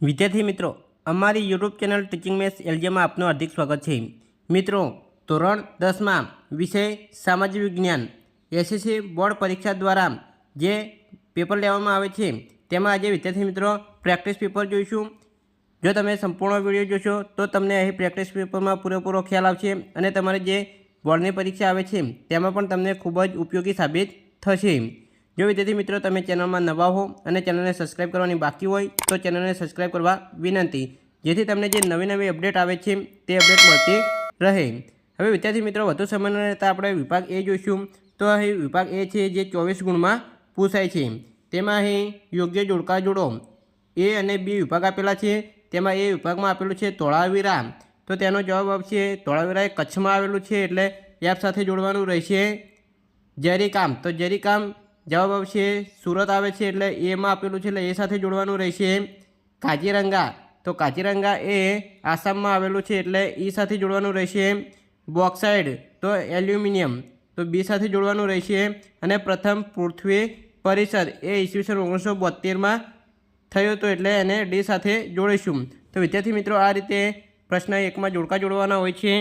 વિદ્યાર્થી મિત્રો, અમારી યુટ્યુબ ચેનલ ટીચિંગ મેથ્સ એલજીમાં આપનું હાર્દિક સ્વાગત છે। મિત્રો, ધોરણ 10માં વિષય સામાજિક વિજ્ઞાન એસએસસી બોર્ડ પરીક્ષા દ્વારા જે પેપર લેવામાં આવે છે તેમાં આજે વિદ્યાર્થી મિત્રો પ્રેક્ટિસ પેપર જોઈશું। જો તમે સંપૂર્ણ વિડીયો જોશો તો તમને અહીં પ્રેક્ટિસ પેપરમાં પૂરેપૂરો ખ્યાલ આવશે અને તમારી જે બોર્ડની પરીક્ષા આવે છે તેમાં પણ તમને ખૂબ જ ઉપયોગી સાબિત થશે। જો વિદ્યાર્થી મિત્રો તમે ચેનલમાં નવા હો અને ચેનલને સબસ્ક્રાઇબ કરવાની બાકી હોય તો ચેનલને સબસ્ક્રાઇબ કરવા વિનંતી, જેથી તમને જે નવી અપડેટ આવે છે તે અપડેટ મળતી રહે। હવે વિદ્યાર્થી મિત્રો વધુ સમય ન લેતા આપણે વિભાગ એ જોઈશું। તો અહીં વિભાગ એ છે જે 24 ગુણમાં પૂછાય છે। તેમાં અહીં યોગ્ય જોડકા જોડો એ અને બી વિભાગ આપેલા છે। તેમાં એ વિભાગમાં આપેલું છે ધોળાવીરા, તો તેનો જવાબ આવશે ધોળાવીરા એ કચ્છમાં આવેલું છે એટલે એપ સાથે જોડવાનું રહેશે। જરીકામ, તો જરીકામ જવાબ આવશે સુરત આવે છે એટલે એમાં આપેલું છે એટલે એ સાથે જોડવાનું રહેશે। કાજીરંગા, તો કાજીરંગા એ આસામમાં આવેલું છે એટલે એ સાથે જોડવાનું રહેશે। બોક્સાઇડ, તો એલ્યુમિનિયમ, તો બી સાથે જોડવાનું રહેશે। અને પ્રથમ પૃથ્વી પરિષદ એ ઈસવીસન 1972માં થયો હતો એટલે એને ડી સાથે જોડીશું। તો વિદ્યાર્થી મિત્રો આ રીતે પ્રશ્ન 1માં જોડકા જોડવાના હોય છે।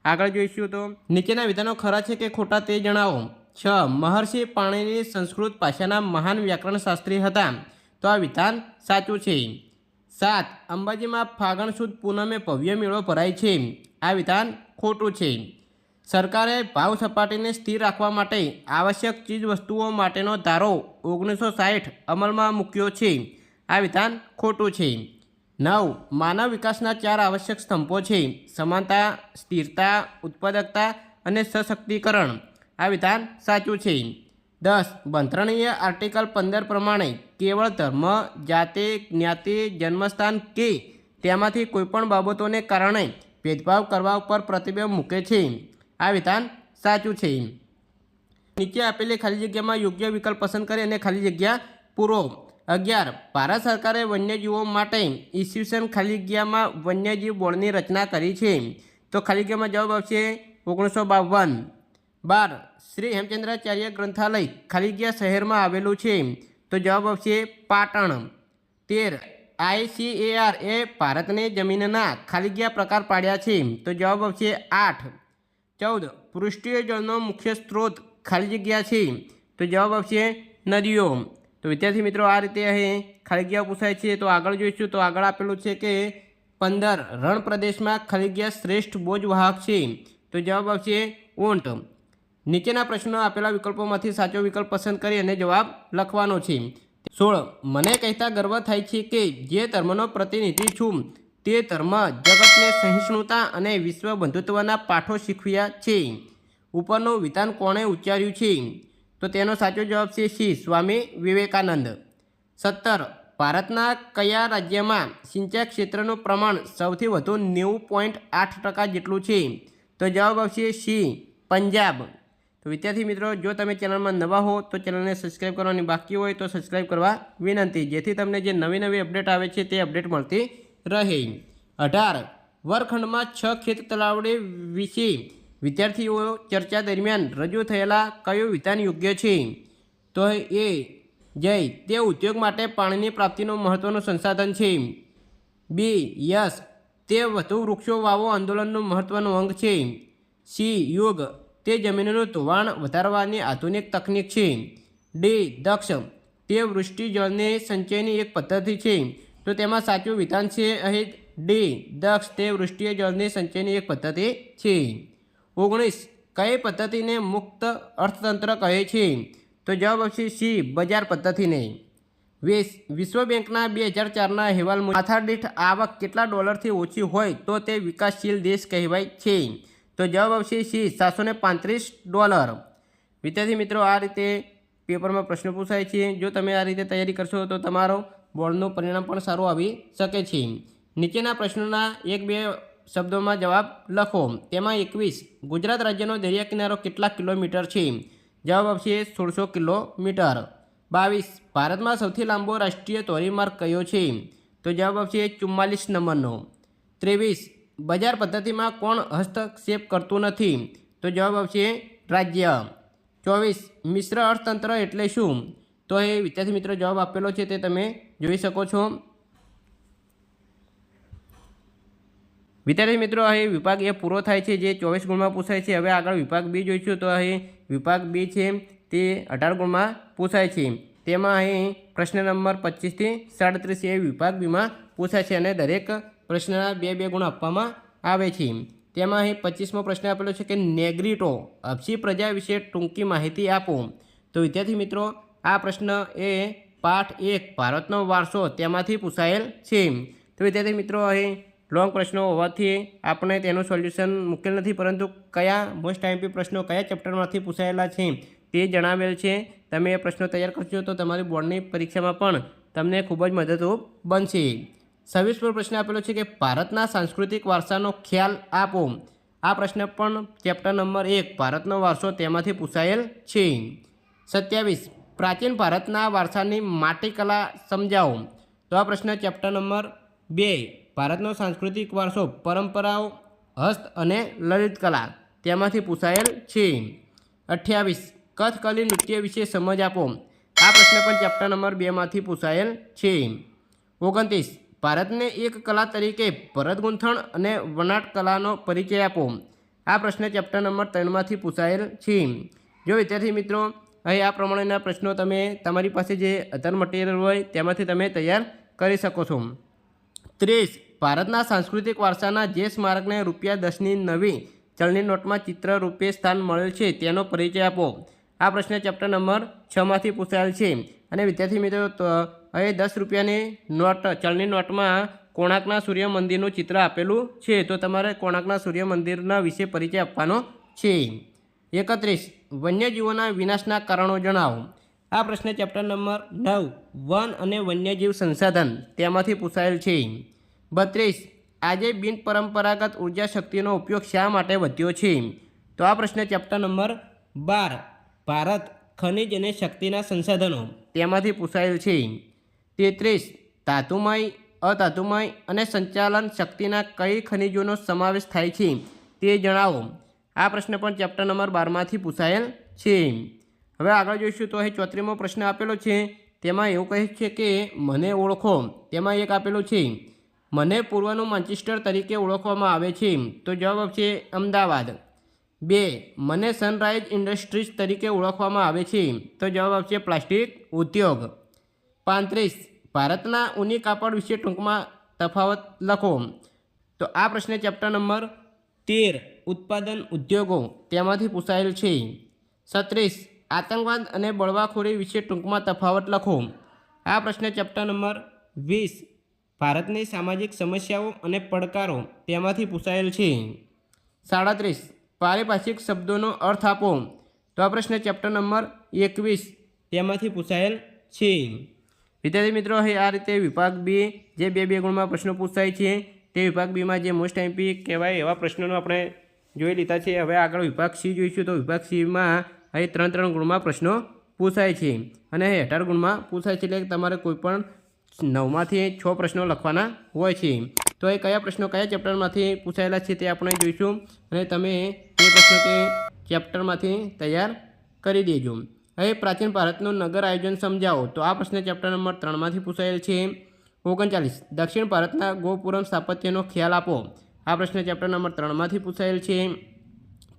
આગળ જોઈશું તો નીચેના વિધાનો ખરા છે કે ખોટા તે જણાવો। 6. મહર્ષિ પાણિની સંસ્કૃત ભાષાના મહાન વ્યાકરણશાસ્ત્રી હતા, તો આ વિધાન સાચું છે। 7. અંબાજીમાં ફાગણ સુદ પૂનમે ભવ્ય મેળો ભરાય છે, આ વિધાન ખોટું છે। સરકારે ભાવ સપાટીને સ્થિર રાખવા માટે આવશ્યક ચીજવસ્તુઓ માટેનો ધારો 1960 અમલમાં મૂક્યો છે, આ વિધાન ખોટું છે। 9. માનવ વિકાસના 4 આવશ્યક સ્તંભો છે, સમાનતા, સ્થિરતા, ઉત્પાદકતા અને સશક્તિકરણ, આ વિધાન સાચું છે। 10. બંધારણીય આર્ટિકલ 15 પ્રમાણે કેવળ ધર્મ, જાતિ, જ્ઞાતિ, જન્મસ્થાન કે તેમાંથી કોઈપણ બાબતોને કારણે ભેદભાવ કરવા ઉપર પ્રતિબંધ મૂકે છે, આ વિધાન સાચું છે। નીચે આપેલી ખાલી જગ્યામાં યોગ્ય વિકલ્પ પસંદ કરી અને ખાલી જગ્યા પૂરો। 11. ભારત સરકારે વન્યજીવો માટે ઈસવીસન ખાલી જગ્યામાં વન્યજીવ બોર્ડની રચના કરી છે, તો ખાલી જગ્યામાં જવાબ આવશે 1952। 12. શ્રી હેમચંદ્રાચાર્ય ગ્રંથાલય ખાલી જગ્યા શહેરમાં આવેલું છે, તો જવાબ આવશે પાટણ। 13. ICAR એ ભારતની જમીનના ખાલી જગ્યા પ્રકાર પાડ્યા છે, તો જવાબ આવશે 8। 14. પૃષ્ઠીય જળનો મુખ્ય સ્ત્રોત ખાલી જગ્યા છે, તો જવાબ આવશે નદીઓ। તો વિદ્યાર્થી મિત્રો આ રીતે અહીં ખાલી જગ્યા પૂછાય છે। તો આગળ જોઈશું તો આગળ આપેલું છે કે 15. રણ પ્રદેશમાં ખાલી જગ્યા શ્રેષ્ઠ બોજ વાહક છે, તો જવાબ આવશે ઊંટ। નીચેના પ્રશ્નો આપેલા વિકલ્પોમાંથી સાચો વિકલ્પ પસંદ કરી અને જવાબ લખવાનો છે। 16. મને કહેતા ગર્વ થાય છે કે જે ધર્મનો પ્રતિનિધિ છું તે ધર્મ જગતને સહિષ્ણુતા અને વિશ્વ બંધુત્વના પાઠો શીખવ્યા છે, ઉપરનું વિધાન કોણે ઉચ્ચાર્યું છે, તો તેનો સાચો જવાબ છે સી, સ્વામી વિવેકાનંદ। 17. ભારતના કયા રાજ્યમાં સિંચાઈ ક્ષેત્રનું પ્રમાણ સૌથી વધુ 90.8% જેટલું છે, તો જવાબ આવશે સી, પંજાબ। તો વિદ્યાર્થી મિત્રો જો તમે ચેનલમાં નવા હો તો ચેનલને સબસ્ક્રાઇબ કરવાની બાકી હોય તો સબસ્ક્રાઇબ કરવા વિનંતી, જેથી તમને જે નવી અપડેટ આવે છે તે અપડેટ મળતી રહે। 18. વર્ગખંડમાં 6 ખેત તલાવડી વિશે વિદ્યાર્થીઓ ચર્ચા દરમિયાન રજૂ થયેલા કયું વિધાન યોગ્ય છે, તો એ જય, તે ઉદ્યોગ માટે પાણીની પ્રાપ્તિનું મહત્ત્વનું સંસાધન છે। બી, યસ, તે વધુ વૃક્ષો વાવો આંદોલનનું મહત્ત્વનું અંગ છે। સી, યુગ, તે જમીનનું ધોવાણ વધારવાની આધુનિક તકનીક છે। ડી, દક્ષ, તે વૃષ્ટિ જળની સંચયની એક પદ્ધતિ છે, તો તેમાં સાચું વિધાન છે અહીં ડી, દક્ષ, તે વૃષ્ટિ જળની સંચયની એક પદ્ધતિ છે। 19. કઈ પદ્ધતિને મુક્ત અર્થતંત્ર કહે છે, તો જવાબ આવશે સી, બજાર પદ્ધતિને। 20. વિશ્વ બેંકના 2004ના અહેવાલ મુજબ માથા દીઠ આવક કેટલા ડોલરથી ઓછી હોય તો તે વિકાસશીલ દેશ કહેવાય છે, તો જવાબ આવશે સી, $735। વિદ્યાર્થી મિત્રો આ રીતે પેપરમાં પ્રશ્નો પૂછાય છે। જો તમે આ રીતે તૈયારી કરશો તો તમારો બોર્ડનું પરિણામ પણ સારું આવી શકે છે। નીચેના પ્રશ્નોના 1-2 શબ્દોમાં જવાબ લખો। તેમાં 21. ગુજરાત રાજ્યનો દરિયા કિનારો કેટલા કિલોમીટર છે, જવાબ આવશે 1600 કિલોમીટર। 22. ભારતમાં સૌથી લાંબો રાષ્ટ્રીય ધોરીમાર્ગ કયો છે, તો જવાબ આવશે 44 નંબરનો। 23. બજાર પદ્ધતિમાં કોણ હસ્તક્ષેપ કરતું નથી, તો જવાબ આવશે રાજ્ય। 24. મિશ્ર અર્થતંત્ર એટલે શું, તો એ વિદ્યાર્થી મિત્રો જવાબ આપેલો છે તે તમે જોઈ શકો છો। વિદ્યાર્થી મિત્રો અહીં વિભાગ એ પૂરો થાય છે, જે 24 ગુણમાં પૂછાય છે. હવે આગળ વિભાગ બી જોઈશું. તો અહીં વિભાગ બી છે તે 18 ગુણમાં પૂછાય છે. તેમાં અહીં પ્રશ્ન નંબર 25 થી 37 એ વિભાગ બીમાં પૂછાય છે અને દરેક પ્રશ્નના 2 ગુણ આપવામાં આવે છે. તેમાં અહીં 25મો પ્રશ્ન આપેલો છે કે નેગ્રીટો અપસી પ્રજા વિશે ટૂંકી માહિતી આપો. તો વિદ્યાર્થી મિત્રો આ પ્રશ્ન એ પાઠ 1 ભારતનો વારસો તેમાંથી પૂછાયેલ છે. તો વિદ્યાર્થી મિત્રો અહીં લોંગ પ્રશ્નો હોવાથી આપણે તેનું સોલ્યુશન મૂકેલ નથી, પરંતુ કયા મોસ્ટ આઈએમપી પ્રશ્નો કયા ચેપ્ટરમાંથી પૂછાયેલા છે તે જણાવેલ છે. તમે એ પ્રશ્નો તૈયાર કરશો તો તમારી બોર્ડની પરીક્ષામાં પણ તમને ખૂબ જ મદદરૂપ બનશે. 26મો પ્રશ્ન આપેલો છે કે ભારતના સાંસ્કૃતિક વારસાનો ખ્યાલ આપો. આ પ્રશ્ન પણ ચેપ્ટર નંબર 1 ભારતનો વારસો તેમાંથી પૂછાયેલ છે. 27 પ્રાચીન ભારતના વારસાની માટીકલા સમજાવો. તો આ પ્રશ્ન ચેપ્ટર નંબર 2 ભારતનો સાંસ્કૃતિક વારસો પરંપરાઓ હસ્ત અને લલિત કલા તેમાંથી પૂછાયેલ છે. 28 કથકલી નૃત્ય વિશે સમજ આપો. આ પ્રશ્ન પણ ચેપ્ટર નંબર 2માંથી પૂછાયેલ છે. 29 ભારતને એક કલા તરીકે ભરત ગૂંથણ અને વણાટ કલાનો પરિચય આપો. આ પ્રશ્ન ચેપ્ટર નંબર 3માંથી પૂછાયેલ છે. જો વિદ્યાર્થી મિત્રો અહીં આ પ્રમાણેના પ્રશ્નો તમે તમારી પાસે જે અધર મટીરિયલ હોય તેમાંથી તમે તૈયાર કરી શકો છો. 30 ભારતના સાંસ્કૃતિક વારસાના જે સ્મારકને ₹10ની નવી ચલણી નોટમાં ચિત્ર રૂપે સ્થાન મળેલ છે તેનો પરિચય આપો. આ પ્રશ્ન ચેપ્ટર નંબર 6માંથી પૂછાયેલ છે. અને વિદ્યાર્થી મિત્રો અહીં ₹10ની નોટ ચલણી નોટમાં કોણાર્કના સૂર્ય મંદિરનું ચિત્ર આપેલું છે. તો તમારે કોણાર્કના સૂર્ય મંદિરના વિશે પરિચય આપવાનો છે. 31 વન્યજીવોના વિનાશના કારણો જણાવો. આ પ્રશ્ન ચેપ્ટર નંબર 9 વન અને વન્યજીવ સંસાધન તેમાંથી પૂછાયેલ છે. 32 આજે બિનપરંપરાગત ઉર્જા શક્તિનો ઉપયોગ શા માટે વધ્યો છે. તો આ પ્રશ્ન ચેપ્ટર નંબર 12 ભારત ખનિજ અને શક્તિના સંસાધનો તેમાંથી પૂછાયેલ છે. 33 ધાતુમય અધાતુમય અને સંચાલન શક્તિના કઈ ખનિજોનો સમાવેશ થાય છે તે જણાવો. આ પ્રશ્ન પણ ચેપ્ટર નંબર 12માંથી પૂછાયેલ છે. હવે આગળ જોઈશું. તો અહીં 34મો પ્રશ્ન આપેલો છે. તેમાં એવું કહે છે કે મને ઓળખો. તેમાં એક આપેલું છે મને પૂર્વનું માન્ચેસ્ટર તરીકે ઓળખવામાં આવે છે. તો જવાબ આપશે અમદાવાદ. 2 મને સનરાઇઝ ઇન્ડસ્ટ્રીઝ તરીકે ઓળખવામાં આવે છે. તો જવાબ આપશે પ્લાસ્ટિક ઉદ્યોગ. 35 ભારતના ઊની કાપડ વિશે ટૂંકમાં તફાવત લખો. તો આ પ્રશ્ન ચેપ્ટર નંબર 13 ઉત્પાદન ઉદ્યોગો તેમાંથી પૂછાયેલ છે. 36 આતંકવાદ અને બળવાખોરી વિશે ટૂંકમાં તફાવત લખો. આ પ્રશ્ન ચેપ્ટર નંબર 20 ભારતની સામાજિક સમસ્યાઓ અને પડકારો તેમાંથી પૂછાયેલ છે. 37 પારિભાષિક શબ્દોનો અર્થ આપો. તો આ પ્રશ્ન ચેપ્ટર નંબર 21 તેમાંથી પૂછાયેલ છે. વિદ્યાર્થી મિત્રો અહીં આ રીતે વિભાગ બી જે 2 ગુણમાં પ્રશ્નો પૂછાય છે તે વિભાગ બીમાં જે મોસ્ટ આઈએમપી કહેવાય એવા પ્રશ્નોનો આપણે જોઈ લીધા છે. હવે આગળ વિભાગ સી જોઈશું. તો વિભાગ સીમાં અહીં 3 ગુણમાં પ્રશ્નો પૂછાય છે અને 18 ગુણમાં પૂછાય છે. એટલે તમારે કોઈપણ 9માંથી 6 પ્રશ્નો લખવાના હોય છે. તો એ કયા પ્રશ્નો કયા ચેપ્ટરમાંથી પૂછાયેલા છે તે આપણે જોઈશું અને તમે તે પ્રશ્નો તે ચેપ્ટરમાંથી તૈયાર કરી દેજો. હવે પ્રાચીન ભારતનું નગર આયોજન સમજાવો. તો આ પ્રશ્ન ચેપ્ટર નંબર 3માંથી પૂછાયેલ છે. 39 દક્ષિણ ભારતના ગોપુરમ સ્થાપત્યનો ખ્યાલ આપો. આ પ્રશ્ન ચેપ્ટર નંબર 3માંથી પૂછાયેલ છે.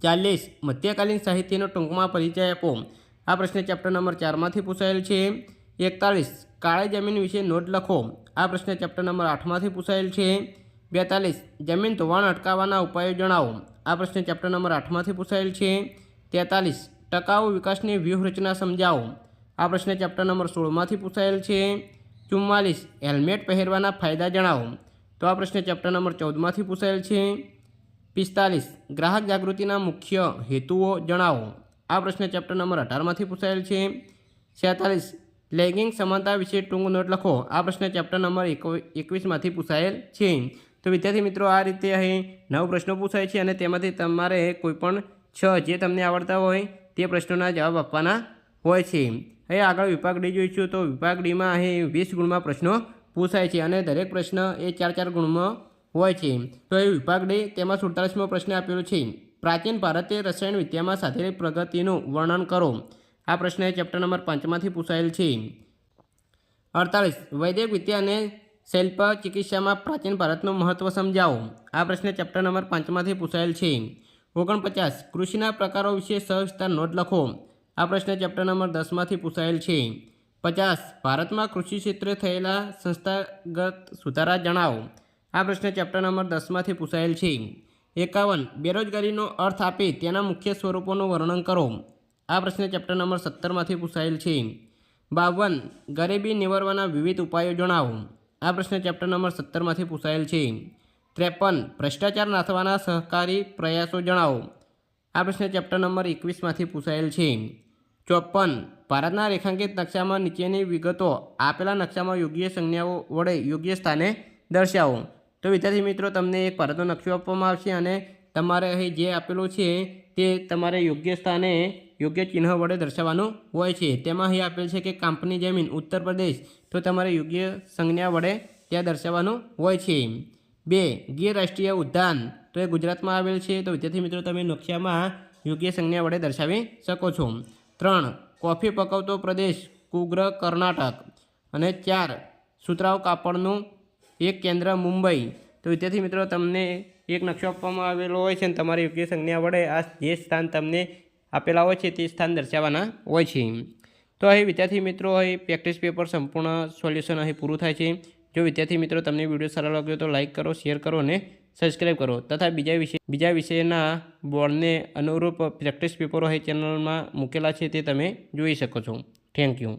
40 મધ્યકાલીન સાહિત્યનો ટૂંકમાં પરિચય આપો. આ પ્રશ્ન ચેપ્ટર નંબર 4માંથી પૂછાયેલ છે. 41 કાળી જમીન વિશે નોંધ લખો. આ પ્રશ્ન ચેપ્ટર નંબર 8માંથી પૂછાયેલ છે. 42 જમીન ધોવાણ અટકાવવાના ઉપાયો જણાવો. આ પ્રશ્ન ચેપ્ટર નંબર 8માંથી પૂછાયેલ છે. 43 ટકાઉ વિકાસની વ્યૂહરચના સમજાવો. આ પ્રશ્ન ચેપ્ટર નંબર 16માંથી પૂછાયેલ છે. 44 હેલ્મેટ પહેરવાના ફાયદા જણાવો. તો આ પ્રશ્ન ચેપ્ટર નંબર 14માંથી પૂછાયેલ છે. 45 ગ્રાહક જાગૃતિના મુખ્ય હેતુઓ જણાવો. આ પ્રશ્ન ચેપ્ટર નંબર 18માંથી પૂછાયેલ છે. 46 લેગિંગ સમાનતા વિશે ટૂંક નોટ લખો. આ પ્રશ્ન ચેપ્ટર નંબર 21માંથી પૂછાયેલ છે. તો વિદ્યાર્થી મિત્રો આ રીતે અહીં 9 પ્રશ્નો પૂછાય છે અને તેમાંથી તમારે કોઈપણ 6 જે તમને આવડતા હોય તે પ્રશ્નોના જવાબ આપવાના હોય છે. હવે આગળ વિભાગ ડી જોઈશું. તો વિભાગ ડીમાં અહીં 20 ગુણમાં પ્રશ્નો પૂછાય છે અને દરેક પ્રશ્ન એ 4 ગુણમાં હોય છે. તો એ વિભાગ ડી તેમાં 47મો પ્રશ્ન આપેલો છે. પ્રાચીન ભારતીય રસાયણ વિદ્યામાં સાધેલી પ્રગતિનું વર્ણન કરો. આ પ્રશ્ન ચેપ્ટર નંબર 5માંથી પૂછાયેલ છે. 48 વૈદિક વિદ્યા અને શિલ્પ ચિકિત્સામાં પ્રાચીન ભારતનું મહત્ત્વ સમજાવો. આ પ્રશ્ન ચેપ્ટર નંબર 5માંથી પૂછાયેલ છે. 49 કૃષિના પ્રકારો વિશે સવિસ્તાર નોંધ લખો. આ પ્રશ્ન ચેપ્ટર નંબર 10માંથી પૂછાયેલ છે. 50 ભારતમાં કૃષિ ક્ષેત્રે થયેલા સંસ્થાગત સુધારા જણાવો. આ પ્રશ્ન ચેપ્ટર નંબર 10માંથી પૂછાયેલ છે. 51 બેરોજગારીનો અર્થ આપી તેના મુખ્ય સ્વરૂપોનું વર્ણન કરો. આ પ્રશ્ન ચેપ્ટર નંબર 17માંથી પૂછાયેલ છે. 52 ગરીબી નિવારવાના વિવિધ ઉપાયો જણાવો. આ પ્રશ્ન ચેપ્ટર નંબર 17માંથી પૂછાયેલ છે. 53 ભ્રષ્ટાચાર નાથવાના સહકારી પ્રયાસો જણાવો. આ પ્રશ્ન ચેપ્ટર નંબર 21માંથી પૂછાયેલ છે. 54 ભારતના રેખાંકિત નકશામાં નીચેની વિગતો આપેલા નકશામાં યોગ્ય સંજ્ઞાઓ વડે યોગ્ય સ્થાને દર્શાવો. તો વિદ્યાર્થી મિત્રો, તમને એક ભારતનો નકશો આપવામાં આવશે અને તમારે અહીં જે આપેલું છે તે તમારે યોગ્ય સ્થાને યોગ્ય ચિહ્ન વડે દર્શાવવાનું હોય છે. તેમાં અહીં આપેલ છે કે કાંપની જમીન ઉત્તર પ્રદેશ, તો તમારે યોગ્ય સંજ્ઞા વડે ત્યાં દર્શાવવાનું હોય છે. 2 ગીર રાષ્ટ્રીય ઉદ્યાન, તો એ ગુજરાતમાં આવેલ છે. તો વિદ્યાર્થી મિત્રો, તમે નકશામાં યોગ્ય સંજ્ઞા વડે દર્શાવી શકો છો. 3 કોફી પકવતો પ્રદેશ કુગ્ર કર્ણાટક. અને 4 સુતરાઉ કાપડનું એક કેન્દ્ર મુંબઈ. તો વિદ્યાર્થી મિત્રો, તમને એક નકશો આપવામાં આવેલો હોય છે અને તમારે યોગ્ય સંજ્ઞા વડે આ જે સ્થાન તમને આપેલા હોય છે તે સ્થાન દર્શાવવાના હોય છે. તો અહીં વિદ્યાર્થી મિત્રો, અહીં પ્રેક્ટિસ પેપર સંપૂર્ણ સોલ્યુશન અહીં પૂરું થાય છે. જો વિદ્યાર્થી મિત્રો તમને વિડીયો સારો લાગ્યો તો લાઇક કરો, શેર કરો અને સબસ્ક્રાઈબ કરો. તથા બીજા વિષયના બોર્ડને અનુરૂપ પ્રેક્ટિસ પેપરો અહીં ચેનલમાં મૂકેલા છે તે તમે જોઈ શકો છો. Thank you.